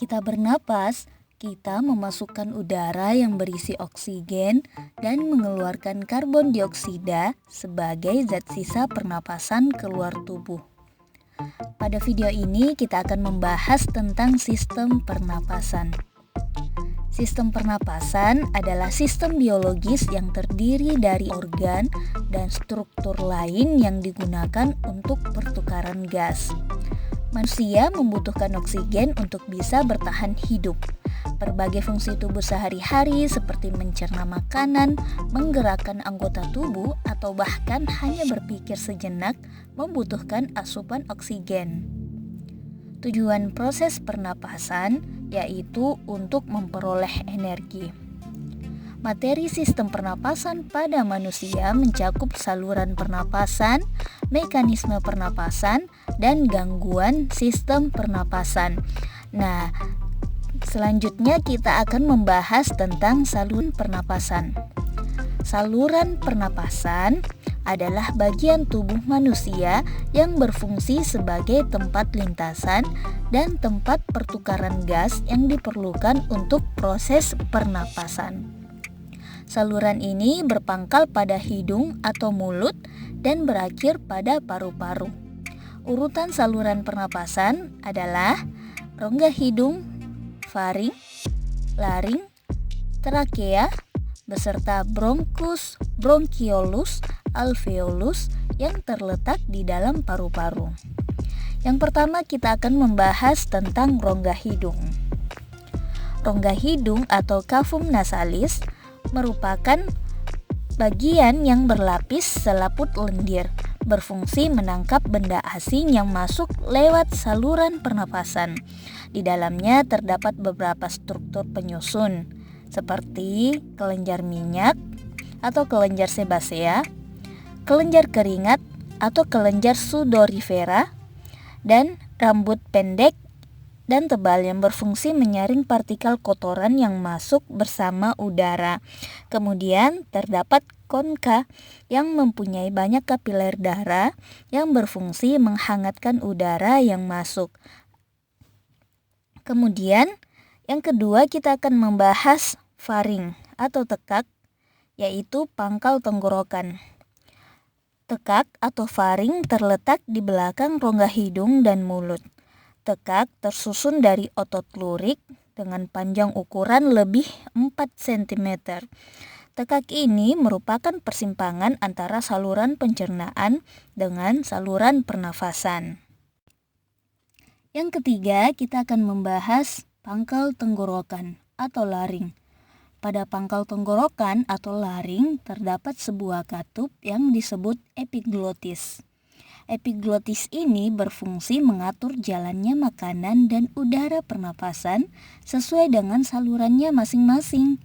kita bernapas, kita memasukkan udara yang berisi oksigen dan mengeluarkan karbon dioksida sebagai zat sisa pernapasan keluar tubuh. Pada video ini kita akan membahas tentang sistem pernapasan. Sistem pernapasan adalah sistem biologis yang terdiri dari organ dan struktur lain yang digunakan untuk pertukaran gas. Manusia membutuhkan oksigen untuk bisa bertahan hidup. Berbagai fungsi tubuh sehari-hari seperti mencerna makanan, menggerakkan anggota tubuh, atau bahkan hanya berpikir sejenak membutuhkan asupan oksigen. Tujuan proses pernapasan yaitu untuk memperoleh energi. Materi sistem pernapasan pada manusia mencakup saluran pernapasan, mekanisme pernapasan, dan gangguan sistem pernapasan. Nah, selanjutnya kita akan membahas tentang saluran pernapasan. Saluran pernapasan adalah bagian tubuh manusia yang berfungsi sebagai tempat lintasan dan tempat pertukaran gas yang diperlukan untuk proses pernapasan. Saluran ini berpangkal pada hidung atau mulut dan berakhir pada paru-paru. Urutan saluran pernapasan adalah rongga hidung, faring, laring, trakea, beserta bronkus, bronkiolus, alveolus yang terletak di dalam paru-paru. Yang pertama kita akan membahas tentang rongga hidung. Rongga hidung atau cavum nasalis merupakan bagian yang berlapis selaput lendir, berfungsi menangkap benda asing yang masuk lewat saluran pernapasan. Di dalamnya terdapat beberapa struktur penyusun, seperti kelenjar minyak atau kelenjar sebasea, kelenjar keringat atau kelenjar sudorifera, dan rambut pendek dan tebal yang berfungsi menyaring partikel kotoran yang masuk bersama udara. Kemudian terdapat konka yang mempunyai banyak kapiler darah yang berfungsi menghangatkan udara yang masuk. Kemudian yang kedua kita akan membahas faring atau tekak, yaitu pangkal tenggorokan. Tekak atau faring terletak di belakang rongga hidung dan mulut. Tekak tersusun dari otot lurik dengan panjang ukuran lebih 4 cm. Tekak ini merupakan persimpangan antara saluran pencernaan dengan saluran pernafasan. Yang ketiga, kita akan membahas pangkal tenggorokan atau laring. Pada pangkal tenggorokan atau laring terdapat sebuah katup yang disebut epiglotis. Epiglotis ini berfungsi mengatur jalannya makanan dan udara pernapasan sesuai dengan salurannya masing-masing.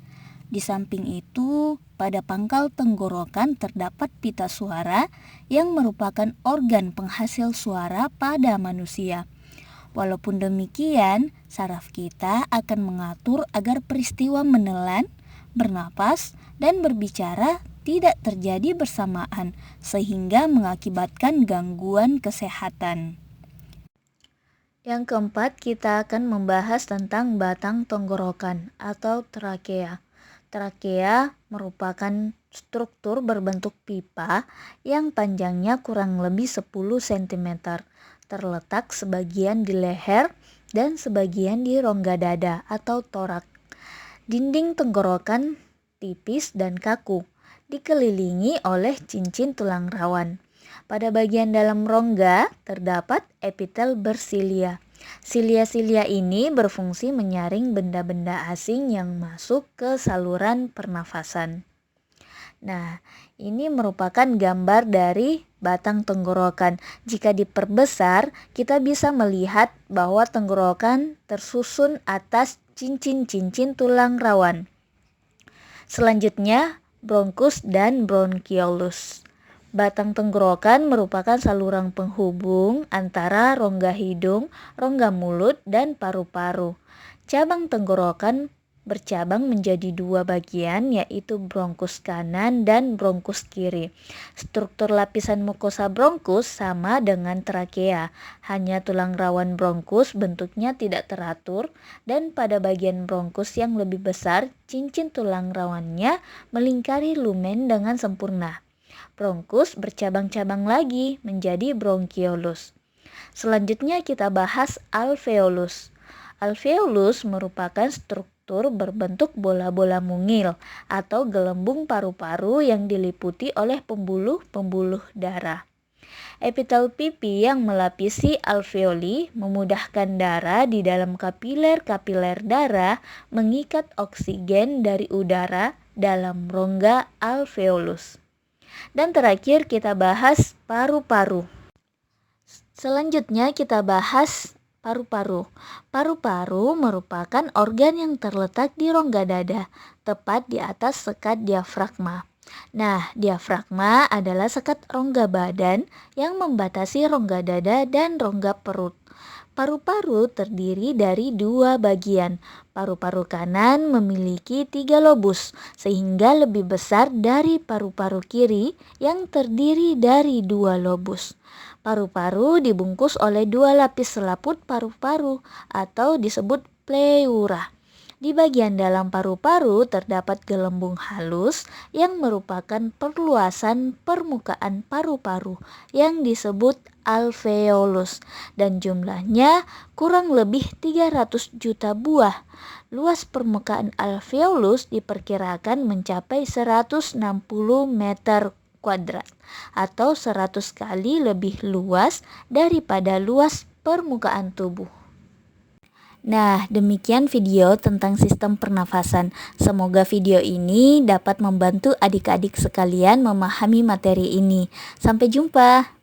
Di samping itu, pada pangkal tenggorokan terdapat pita suara yang merupakan organ penghasil suara pada manusia. Walaupun demikian, saraf kita akan mengatur agar peristiwa menelan, bernapas, dan berbicara tidak terjadi bersamaan sehingga mengakibatkan gangguan kesehatan. Yang keempat, kita akan membahas tentang batang tenggorokan atau trakea. Trakea merupakan struktur berbentuk pipa yang panjangnya kurang lebih 10 cm. Terletak sebagian di leher dan sebagian di rongga dada atau torak. Dinding tenggorokan tipis dan kaku, dikelilingi oleh cincin tulang rawan. Pada bagian dalam rongga terdapat epitel bersilia. Silia-silia ini berfungsi menyaring benda-benda asing yang masuk ke saluran pernafasan. Nah, ini merupakan gambar dari batang tenggorokan. Jika diperbesar, kita bisa melihat bahwa tenggorokan tersusun atas cincin-cincin tulang rawan. Selanjutnya, bronkus dan bronkiolus. Batang tenggorokan merupakan saluran penghubung antara rongga hidung, rongga mulut, dan paru-paru. Cabang tenggorokan bercabang menjadi dua bagian, yaitu bronkus kanan dan bronkus kiri. Struktur lapisan mukosa bronkus sama dengan trakea, hanya tulang rawan bronkus bentuknya tidak teratur, dan pada bagian bronkus yang lebih besar, cincin tulang rawannya melingkari lumen dengan sempurna. Bronkus bercabang-cabang lagi menjadi bronkiolus. Selanjutnya kita bahas alveolus. Alveolus merupakan struktur berbentuk bola-bola mungil atau gelembung paru-paru yang diliputi oleh pembuluh-pembuluh darah. Epitel pipi yang melapisi alveoli memudahkan darah di dalam kapiler-kapiler darah mengikat oksigen dari udara dalam rongga alveolus. Dan terakhir kita bahas paru-paru. Selanjutnya kita bahas paru-paru. Paru-paru merupakan organ yang terletak di rongga dada, tepat di atas sekat diafragma. Nah, diafragma adalah sekat rongga badan yang membatasi rongga dada dan rongga perut. Paru-paru terdiri dari dua bagian. Paru-paru kanan memiliki 3 lobus, sehingga lebih besar dari paru-paru kiri yang terdiri dari 2 lobus. Paru-paru dibungkus oleh 2 lapis selaput paru-paru atau disebut pleura. Di bagian dalam paru-paru terdapat gelembung halus yang merupakan perluasan permukaan paru-paru yang disebut alveolus dan jumlahnya kurang lebih 300 juta buah. Luas permukaan alveolus diperkirakan mencapai 160 meter kuadrat atau 100 kali lebih luas daripada luas permukaan tubuh. Nah, demikian video tentang sistem pernafasan. Semoga video ini dapat membantu adik-adik sekalian memahami materi ini. Sampai jumpa.